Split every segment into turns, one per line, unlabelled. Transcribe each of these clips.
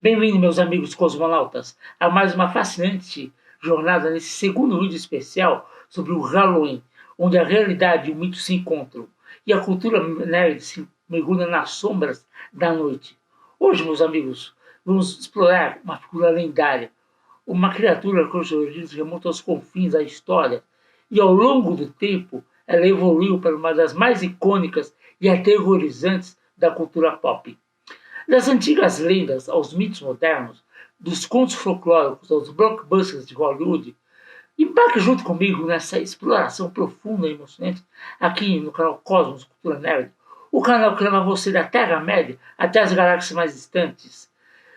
Bem-vindo, meus amigos cosmonautas, a mais uma fascinante jornada nesse segundo vídeo especial sobre o Halloween, onde a realidade e o mito se encontram e a cultura nerd se mergulha nas sombras da noite. Hoje, meus amigos, vamos explorar uma figura lendária, uma criatura cujas origens remontam aos confins da história e, ao longo do tempo, ela evoluiu para uma das mais icônicas e aterrorizantes da cultura pop. Das antigas lendas aos mitos modernos, dos contos folclóricos aos blockbusters de Hollywood, embarque junto comigo nessa exploração profunda e emocionante aqui no canal Cosmos Cultura Nerd, o canal que leva você da Terra-média até as galáxias mais distantes.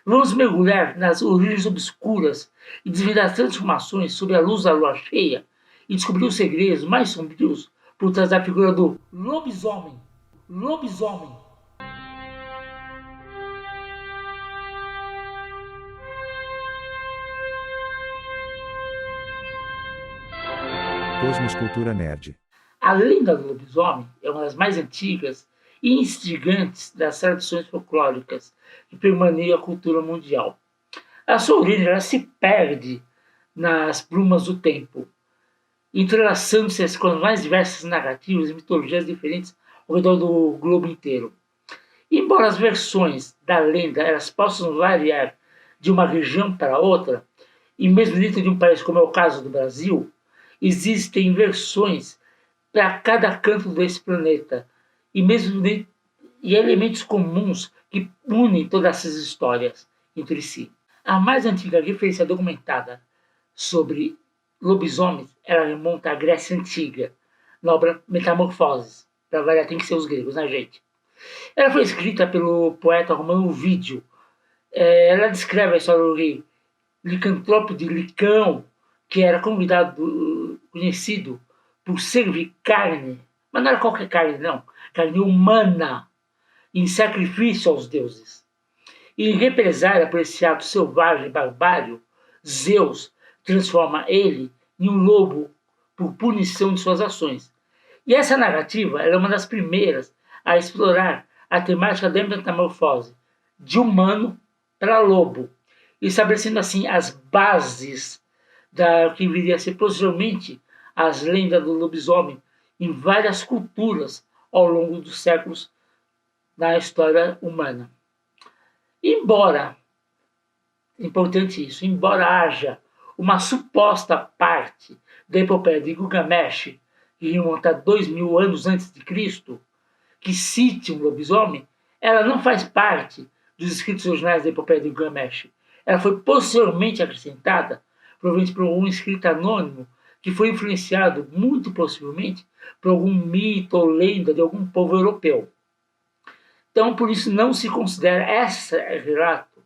Vamos mergulhar nas origens obscuras e desvendar as transformações sob a luz da lua cheia e descobrir os segredos mais sombrios por trás da figura do lobisomem. Lobisomem.
Cosmos Cultura Nerd.
A lenda do lobisomem é uma das mais antigas e instigantes das tradições folclóricas que permeiam a cultura mundial. A sua origem ela se perde nas brumas do tempo, entrelaçando-se com as mais diversas narrativas e mitologias diferentes ao redor do globo inteiro. Embora as versões da lenda elas possam variar de uma região para outra, e mesmo dentro de um país como é o caso do Brasil, existem versões para cada canto desse planeta e mesmo e elementos comuns que unem todas essas histórias entre si. A mais antiga referência documentada sobre lobisomens ela remonta à Grécia Antiga, na obra Metamorfoses. Para variar, tem que ser os gregos, né, gente? Ela foi escrita pelo poeta romano Ovídio. Ela descreve a história do licantropo de Licão, que era conhecido por servir carne, mas não era qualquer carne, não, carne humana, em sacrifício aos deuses. E em represália por esse ato selvagem e barbário, Zeus transforma ele em um lobo por punição de suas ações. E essa narrativa é uma das primeiras a explorar a temática da metamorfose de humano para lobo, estabelecendo assim as bases da que viria a ser posteriormente as lendas do lobisomem em várias culturas ao longo dos séculos na história humana. Embora, importante isso, embora haja uma suposta parte da epopeia de Gilgamesh, que remonta a 2000 anos antes de Cristo, que cite um lobisomem, ela não faz parte dos escritos originais da epopeia de Gilgamesh. Ela foi posteriormente acrescentada, provavelmente por algum escrito anônimo, que foi influenciado, muito possivelmente, por algum mito ou lenda de algum povo europeu. Então, por isso, não se considera esse relato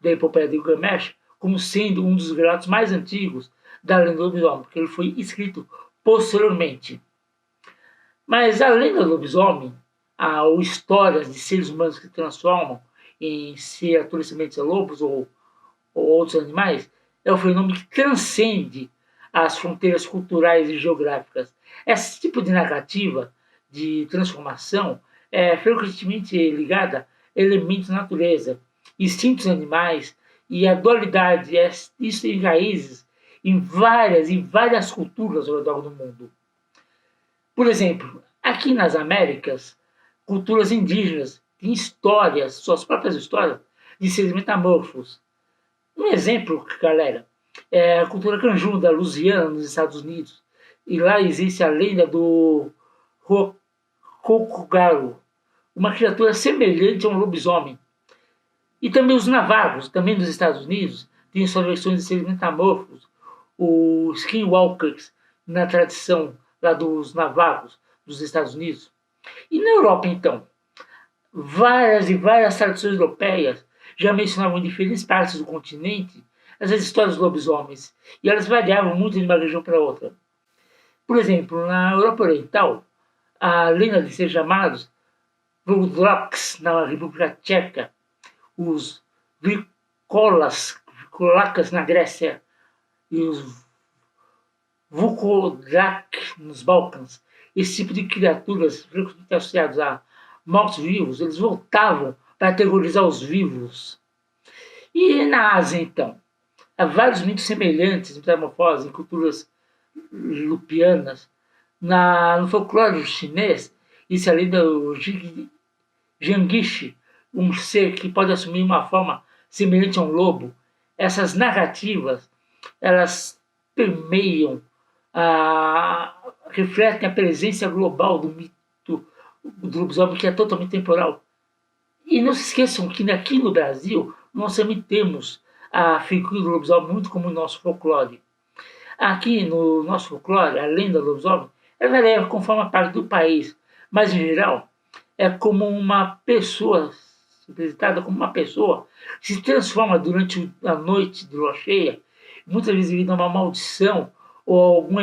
da epopeia de Gilgamesh como sendo um dos relatos mais antigos da lenda do lobisomem, porque ele foi escrito posteriormente. Mas a lenda do lobisomem, ou histórias de seres humanos que transformam em criaturas sementes a lobos ou outros animais, é um fenômeno que transcende as fronteiras culturais e geográficas. Esse tipo de narrativa de transformação é frequentemente ligada a elementos da natureza, instintos animais e a dualidade. Isso tem raízes em várias culturas ao redor do mundo. Por exemplo, aqui nas Américas, culturas indígenas têm histórias, suas próprias histórias, de seres metamorfos. Um exemplo, galera, é a cultura Kanjum da Louisiana, nos Estados Unidos. E lá existe a lenda do Kokugaro, uma criatura semelhante a um lobisomem. E também os Navajos, também dos Estados Unidos, têm suas versões de seres metamorfos, os Skinwalkers, na tradição lá dos Navajos, dos Estados Unidos. E na Europa, então, várias tradições europeias já mencionavam em diferentes partes do continente essas histórias dos lobisomens, e elas variavam muito de uma região para outra. Por exemplo, na Europa Oriental, a lenda de ser chamados Vrdloks, na República Tcheca, os Vikolacas na Grécia e os Vukodrak nos Balcãs, esse tipo de criaturas frequentemente associadas a mortos-vivos, eles voltavam para aterrorizar os vivos. E na Ásia, então? Há vários mitos semelhantes, metamorfoses, em culturas lupianas. No folclore chinês, isso além do Jiangxi, um ser que pode assumir uma forma semelhante a um lobo. Essas narrativas, elas permeiam, refletem a presença global do mito do lobisomem, que é totalmente temporal. E não se esqueçam que aqui no Brasil nós também temos a figura do lobisomem muito como o nosso folclore. Aqui no nosso folclore, a lenda do lobisomem, ela varia conforme a parte do país, mas em geral é como uma pessoa, representada como uma pessoa, que se transforma durante a noite de lua cheia, muitas vezes devido a uma maldição ou algum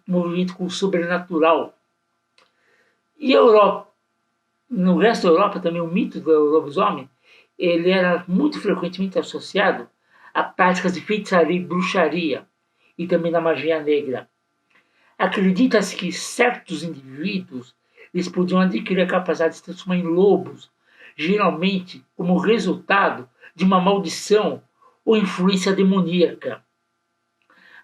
movimento com o sobrenatural. E a Europa, no resto da Europa também o mito do lobisomem, ele era muito frequentemente associado a práticas de feitiçaria e bruxaria, e também da magia negra. Acredita-se que certos indivíduos eles podiam adquirir a capacidade de se transformar em lobos, geralmente como resultado de uma maldição ou influência demoníaca.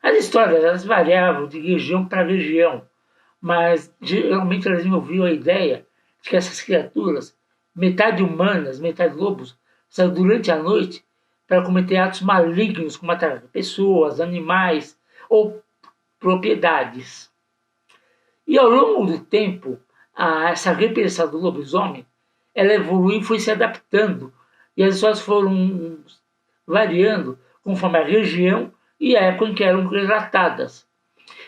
As histórias elas variavam de região para região, mas geralmente elas envolviam a ideia de que essas criaturas, metade humanas, metade lobos, saíam durante a noite para cometer atos malignos, como matar pessoas, animais ou propriedades. E ao longo do tempo, essa repressão do lobisomem, ela evoluiu e foi se adaptando. E as histórias foram variando conforme a região e a época em que eram relatadas.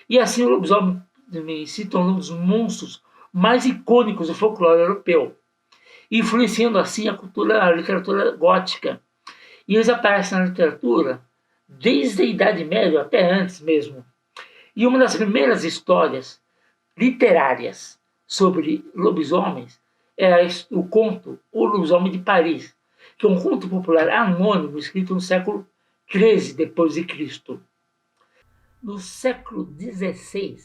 E assim o lobisomem se tornou um dos monstros mais icônicos do folclore europeu, influenciando assim a literatura gótica. E eles aparecem na literatura desde a Idade Média até antes mesmo. E uma das primeiras histórias literárias sobre lobisomens é o conto O Lobisomem de Paris, que é um conto popular anônimo escrito no século XIII depois de Cristo. No século XVI,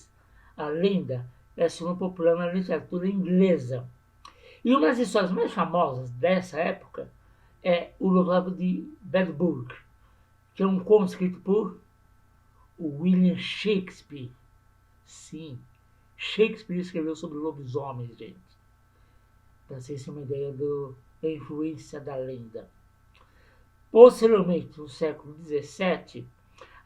a lenda se tornou popular na literatura inglesa. E uma das histórias mais famosas dessa época é O Lobisomem de Bedburg, que é um conto escrito por William Shakespeare. Sim, Shakespeare escreveu sobre lobisomens, gente. Para vocês terem uma ideia da influência da lenda. Posteriormente, no século XVII,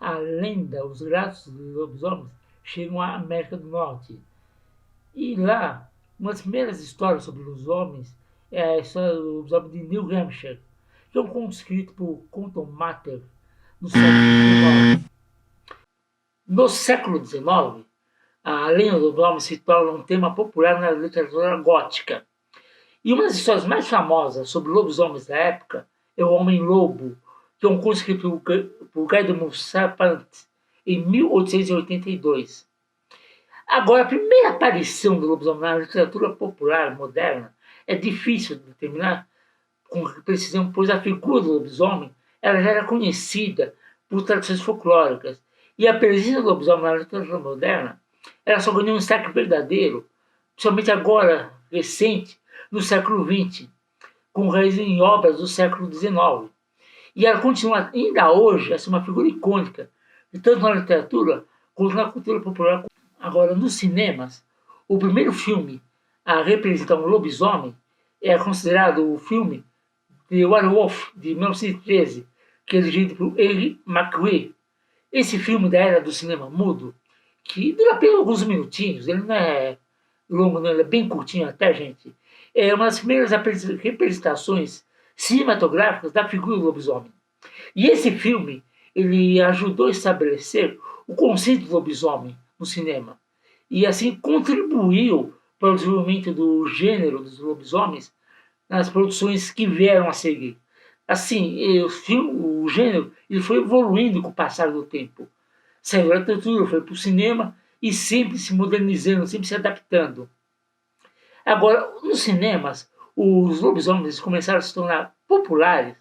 a lenda, os relatos de lobisomens chegam à América do Norte. E lá, uma das primeiras histórias sobre lobisomens é a história do lobisomem de New Hampshire, que é um conto escrito por Compton Mather no século XIX. No século XIX, a lenda do lobisomem se torna um tema popular na literatura gótica. E uma das histórias mais famosas sobre lobisomens da época é O Homem-Lobo, que é um conto escrito por Guy de Maupassant em 1882. Agora, a primeira aparição do lobisomem na literatura popular moderna é difícil de determinar com precisão, pois a figura do lobisomem ela já era conhecida por tradições folclóricas, e a presença do lobisomem na literatura moderna ela só ganhou um destaque verdadeiro, principalmente agora, recente, no século XX, com raiz em obras do século XIX. E ela continua ainda hoje a ser uma figura icônica, tanto na literatura quanto na cultura popular. Agora, nos cinemas, o primeiro filme a representar um lobisomem é considerado o filme The Werewolf, de 1913, que é dirigido por Ely McGuire. Esse filme da era do cinema mudo, que dura apenas alguns minutinhos, ele não é longo, não, ele é bem curtinho até, gente. É uma das primeiras representações cinematográficas da figura do lobisomem. E esse filme, ele ajudou a estabelecer o conceito do lobisomem no cinema. E assim contribuiu para o desenvolvimento do gênero dos lobisomens nas produções que vieram a seguir. Assim, o gênero ele foi evoluindo com o passar do tempo. Saiu da literatura, foi para o cinema e sempre se modernizando, sempre se adaptando. Agora, nos cinemas, os lobisomens começaram a se tornar populares,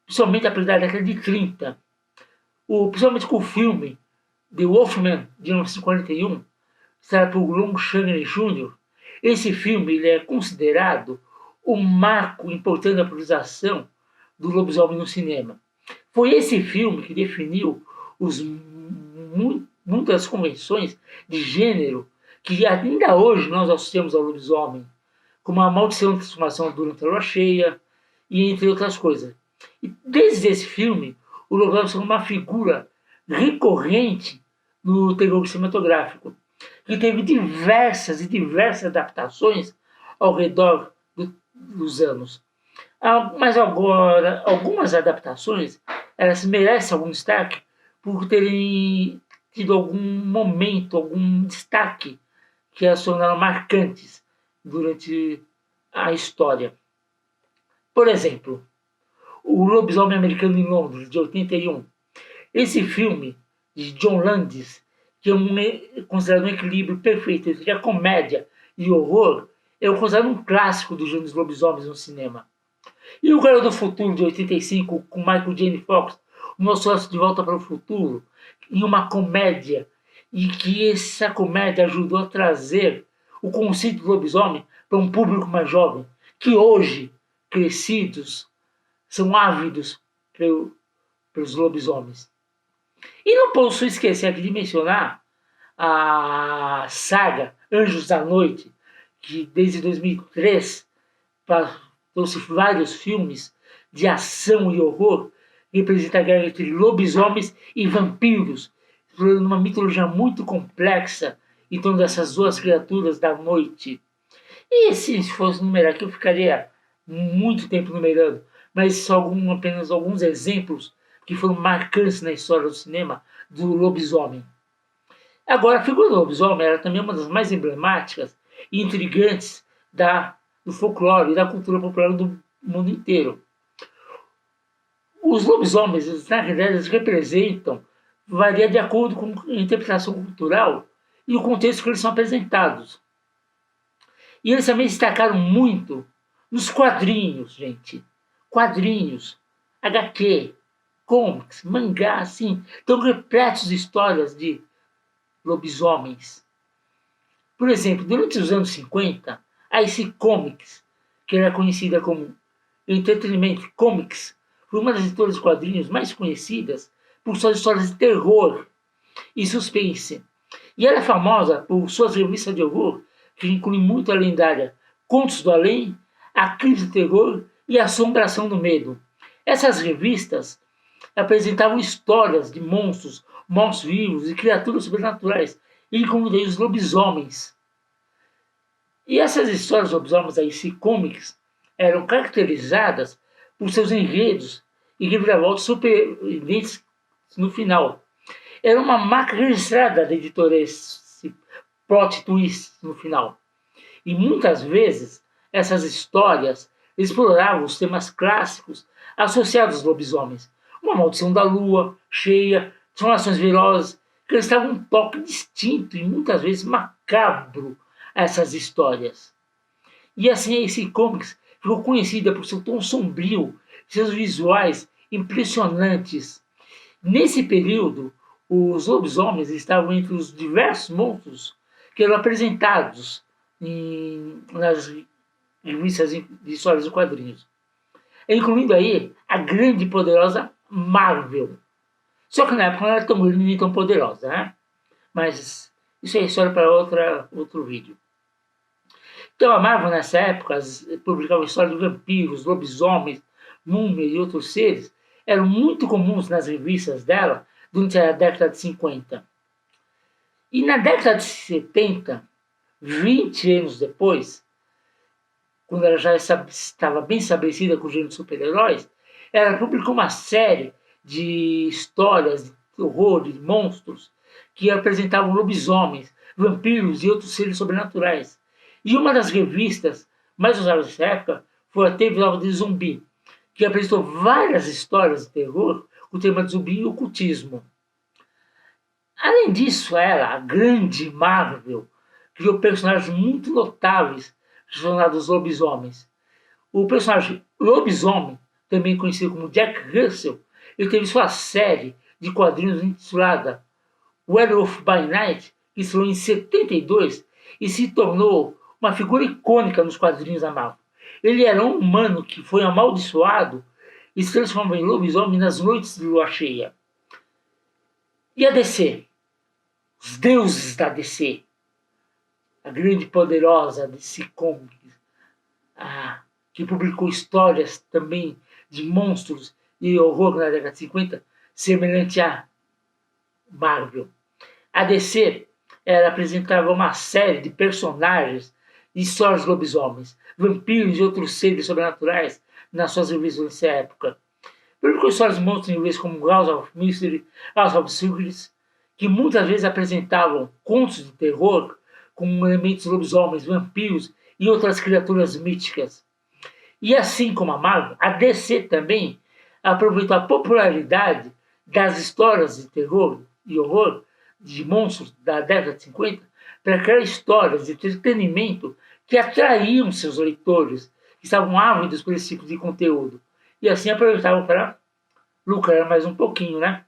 principalmente a partir da década de 30. Principalmente com o filme The Wolfman, de 1941, estrelado por Lon Chaney Jr. Esse filme ele é considerado um marco importante da popularização do lobisomem no cinema. Foi esse filme que definiu muitas convenções de gênero que ainda hoje nós associamos ao lobisomem, como a maldição de transformação durante a lua cheia, e entre outras coisas. E desde esse filme, o lobisomem é uma figura recorrente no terror cinematográfico, que teve diversas adaptações ao redor dos anos. Mas agora, algumas adaptações, elas merecem algum destaque por terem tido algum momento, algum destaque que as tornaram marcantes durante a história. Por exemplo, O Lobisomem Americano em Londres, de 81. Esse filme, de John Landis, que é considerado um equilíbrio perfeito entre a comédia e o horror, é considerado um clássico do gênero dos lobisomens no cinema. E O Garoto do Futuro, de 85, com Michael J. Fox, o nosso De Volta para o Futuro, em uma comédia, e que essa comédia ajudou a trazer o conceito do lobisomem para um público mais jovem, que hoje, crescidos, são ávidos pelos lobisomens. E não posso esquecer aqui de mencionar a saga Anjos da Noite, que desde 2003 trouxe vários filmes de ação e horror, representa a guerra entre lobisomens e vampiros, explorando uma mitologia muito complexa em torno dessas duas criaturas da noite. E se fosse numerar aqui, eu ficaria muito tempo numerando, mas são apenas alguns exemplos que foram marcantes na história do cinema do lobisomem. Agora, a figura do lobisomem era também uma das mais emblemáticas e intrigantes do folclore e da cultura popular do mundo inteiro. Os lobisomens, na realidade, eles representam, varia de acordo com a interpretação cultural e o contexto que eles são apresentados. E eles também destacaram muito nos quadrinhos, gente. Quadrinhos, HQ, comics, mangá, assim, estão repletos de histórias de lobisomens. Por exemplo, durante os anos 50, a IC Comics, que era conhecida como Entertainment Comics, foi uma das editoras de quadrinhos mais conhecidas por suas histórias de terror e suspense. E ela é famosa por suas revistas de horror, que incluem muito a lendária Contos do Além, A Crise do Terror e A Assombração do Medo. Essas revistas apresentavam histórias de monstros, mortos-vivos e criaturas sobrenaturais, incluindo os lobisomens. E essas histórias de lobisomens da IC Comics eram caracterizadas por seus enredos e reviravoltas surpreendentes no final. Era uma marca registrada da editora esse plot twist no final. E muitas vezes essas histórias exploravam os temas clássicos associados aos lobisomens. Uma maldição da lua cheia, transformações velozes, que eles davam um toque distinto e muitas vezes macabro a essas histórias. E assim a IC Comics ficou conhecida por seu tom sombrio, seus visuais impressionantes. Nesse período, os lobisomens estavam entre os diversos monstros que eram apresentados nas revistas de histórias e quadrinhos, incluindo aí a grande e poderosa Marvel. Só que na época não era tão grande nem tão poderosa, né? Mas isso é história para outro vídeo. Então a Marvel nessa época publicava histórias de vampiros, lobisomens, múmias e outros seres, eram muito comuns nas revistas dela durante a década de 50. E na década de 70, 20 anos depois, quando ela já estava bem estabelecida com o gênero de super-heróis, ela publicou uma série de histórias de horror, de monstros, que apresentavam lobisomens, vampiros e outros seres sobrenaturais. E uma das revistas mais usadas nessa época foi a TV Nova de Zumbi, que apresentou várias histórias de terror com o tema de zumbi e ocultismo. Além disso, ela, a grande Marvel, criou personagens muito notáveis relacionados aos lobisomens. O personagem lobisomem, também conhecido como Jack Russell, ele teve sua série de quadrinhos intitulada Werewolf by Night, que estreou em 72 e se tornou uma figura icônica nos quadrinhos da Marvel. Ele era um humano que foi amaldiçoado e se transformam em lobisomem nas noites de lua cheia. E a DC? Os deuses da DC. A grande e poderosa DC Comics, que publicou histórias também de monstros e horror na década de 50, semelhante a Marvel. A DC apresentava uma série de personagens e histórias de lobisomens, vampiros e outros seres sobrenaturais nas suas revisões nessa época. Publicou histórias de monstros em inglês como House of Mystery, House of Secrets, que muitas vezes apresentavam contos de terror com elementos lobisomens, vampiros e outras criaturas míticas. E assim como a Marvel, a DC também aproveitou a popularidade das histórias de terror e horror de monstros da década de 50 para criar histórias de entretenimento que atraíam seus leitores, que estavam ávidos por esse tipo de conteúdo. E assim aproveitavam para lucrar mais um pouquinho, né?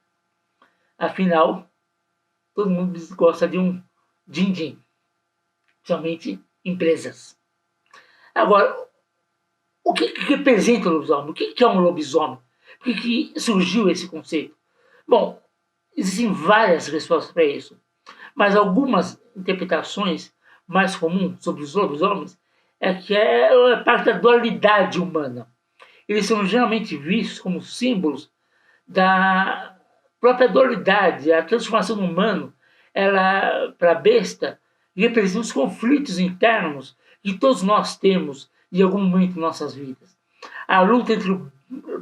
Afinal, todo mundo gosta de um din-din, principalmente empresas. Agora, o que representa o lobisomem? O que é um lobisomem? Por que surgiu esse conceito? Bom, existem várias respostas para isso, mas algumas interpretações mais comuns sobre os lobisomens é que é parte da dualidade humana. Eles são geralmente vistos como símbolos da própria dualidade, a transformação do humano, ela, para a besta, representa os conflitos internos que todos nós temos em algum momento em nossas vidas. A luta entre o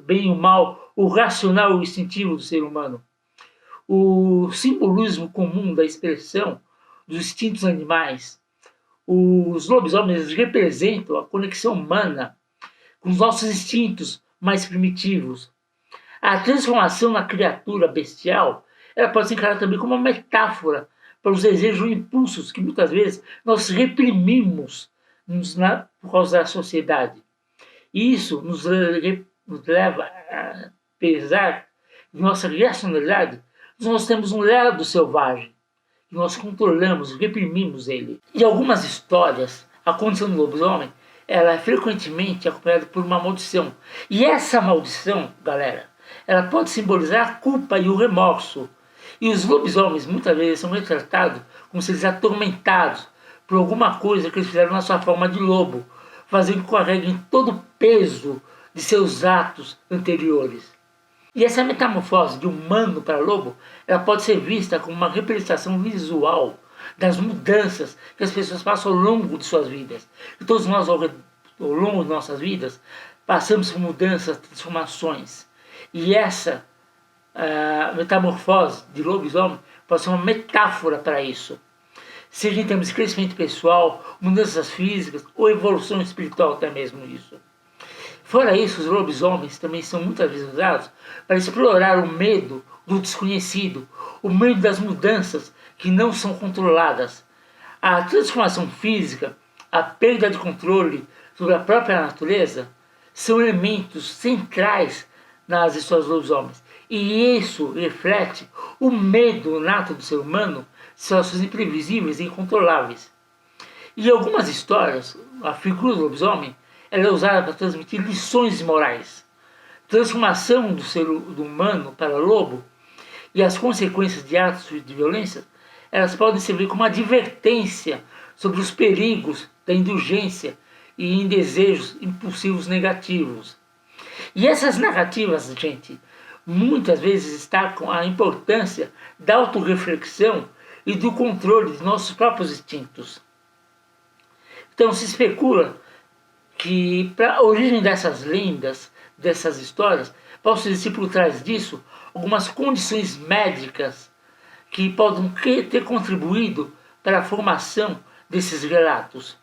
bem e o mal, o racional e o instintivo do ser humano. O simbolismo comum da expressão dos instintos animais. Os lobisomens representam a conexão humana com os nossos instintos mais primitivos. A transformação na criatura bestial, ela pode ser encarada também como uma metáfora para os desejos e impulsos que muitas vezes nós reprimimos por causa da sociedade. E isso nos leva a pesar de nossa racionalidade. Nós temos um lado selvagem, que nós controlamos, reprimimos ele. Em algumas histórias, a condição do lobisomem ela é frequentemente acompanhada por uma maldição. E essa maldição, galera, ela pode simbolizar a culpa e o remorso. E os lobisomens muitas vezes são retratados como seres atormentados por alguma coisa que eles fizeram na sua forma de lobo, fazendo que carreguem todo o peso de seus atos anteriores. E essa metamorfose de humano para lobo, ela pode ser vista como uma representação visual das mudanças que as pessoas passam ao longo de suas vidas. E todos nós, ao longo de nossas vidas, passamos por mudanças, transformações. E essa metamorfose de lobisomem pode ser uma metáfora para isso. Seja em termos de crescimento pessoal, mudanças físicas ou evolução espiritual, até mesmo isso. Fora isso, os lobisomens também são muitas vezes usados para explorar o medo do desconhecido, o medo das mudanças que não são controladas. A transformação física, a perda de controle sobre a própria natureza são elementos centrais nas histórias dos lobisomens. E isso reflete o medo nato do ser humano de situações imprevisíveis e incontroláveis. E em algumas histórias, a figura do lobisomem ela é usada para transmitir lições morais. Transformação do humano para lobo e as consequências de atos de violência, elas podem servir como advertência sobre os perigos da indulgência e em desejos impulsivos negativos. E essas narrativas, gente, muitas vezes destacam a importância da autorreflexão e do controle de nossos próprios instintos. Então se especula que para a origem dessas lendas, dessas histórias, possa existir por trás disso algumas condições médicas que podem ter contribuído para a formação desses relatos.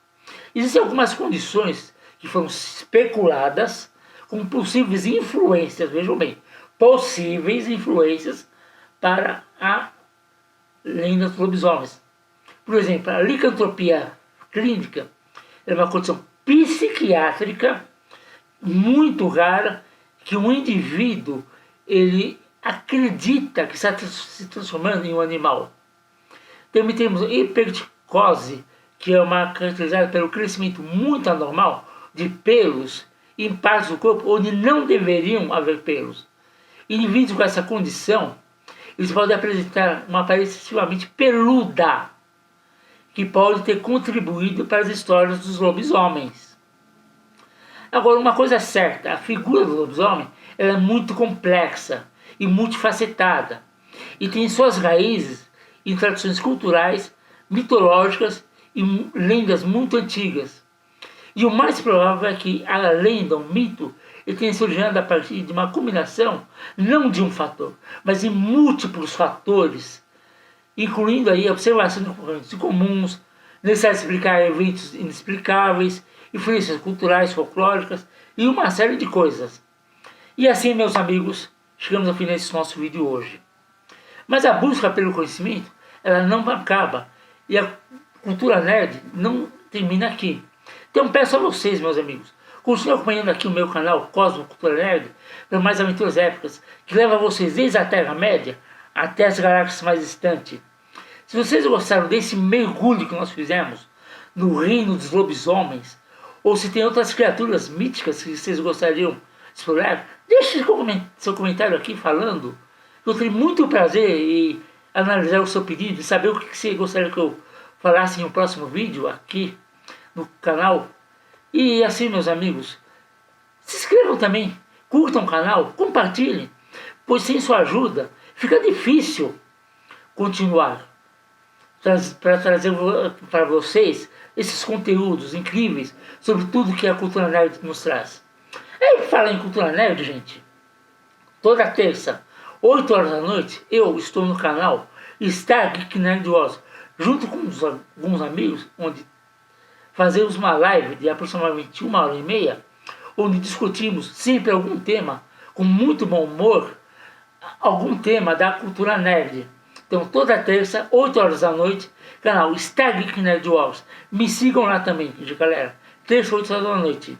Existem algumas condições que foram especuladas como possíveis influências, vejam bem, possíveis influências para a lenda dos lobisomens. Por exemplo, a licantropia clínica é uma condição psiquiátrica muito rara que um indivíduo ele acredita que está se transformando em um animal. Também temos hiperticose, que é uma caracterizada pelo crescimento muito anormal de pelos em partes do corpo onde não deveriam haver pelos. Indivíduos com essa condição, eles podem apresentar uma aparência extremamente peluda, que pode ter contribuído para as histórias dos lobisomens. Agora, uma coisa é certa, a figura do lobisomem ela é muito complexa e multifacetada, e tem suas raízes em tradições culturais, mitológicas e lendas muito antigas. E o mais provável é que a lenda, o mito, ele tenha surgido a partir de uma combinação, não de um fator, mas de múltiplos fatores, incluindo aí a observação de ocorrências comuns, necessidade de explicar eventos inexplicáveis, influências culturais, folclóricas e uma série de coisas. E assim, meus amigos, chegamos ao fim desse nosso vídeo hoje. Mas a busca pelo conhecimento, ela não acaba. E a cultura nerd não termina aqui. Então peço a vocês, meus amigos, continuem acompanhando aqui o meu canal Cosmo Cultura Nerd para mais aventuras épicas que levam vocês desde a Terra-média até as galáxias mais distantes. Se vocês gostaram desse mergulho que nós fizemos no reino dos lobisomens, ou se tem outras criaturas míticas que vocês gostariam de explorar, deixe seu comentário aqui falando. Eu tenho muito prazer em analisar o seu pedido e saber o que você gostaria que eu falasse em um próximo vídeo aqui no canal. E assim, meus amigos, se inscrevam também, curtam o canal, compartilhem, pois sem sua ajuda fica difícil continuar para trazer para vocês esses conteúdos incríveis sobre tudo que a cultura nerd nos traz. É, fala em cultura nerd, gente. Toda terça, 8 horas da noite, eu estou no canal Star Geek Nerd Wars, junto com alguns amigos, onde fazemos uma live de aproximadamente 1h30, onde discutimos sempre algum tema, com muito bom humor, algum tema da cultura nerd. Então, toda terça, 8 horas da noite, canal Star Geek Nerd Wars. Me sigam lá também, galera. Terça, 8 horas da noite.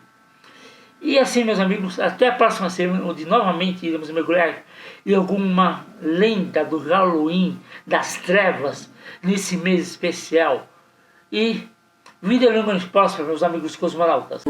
E assim, meus amigos, até a próxima semana, onde novamente iremos mergulhar em alguma lenda do Halloween, das trevas, nesse mês especial. E vida longa e próspera, meus amigos cosmonautas.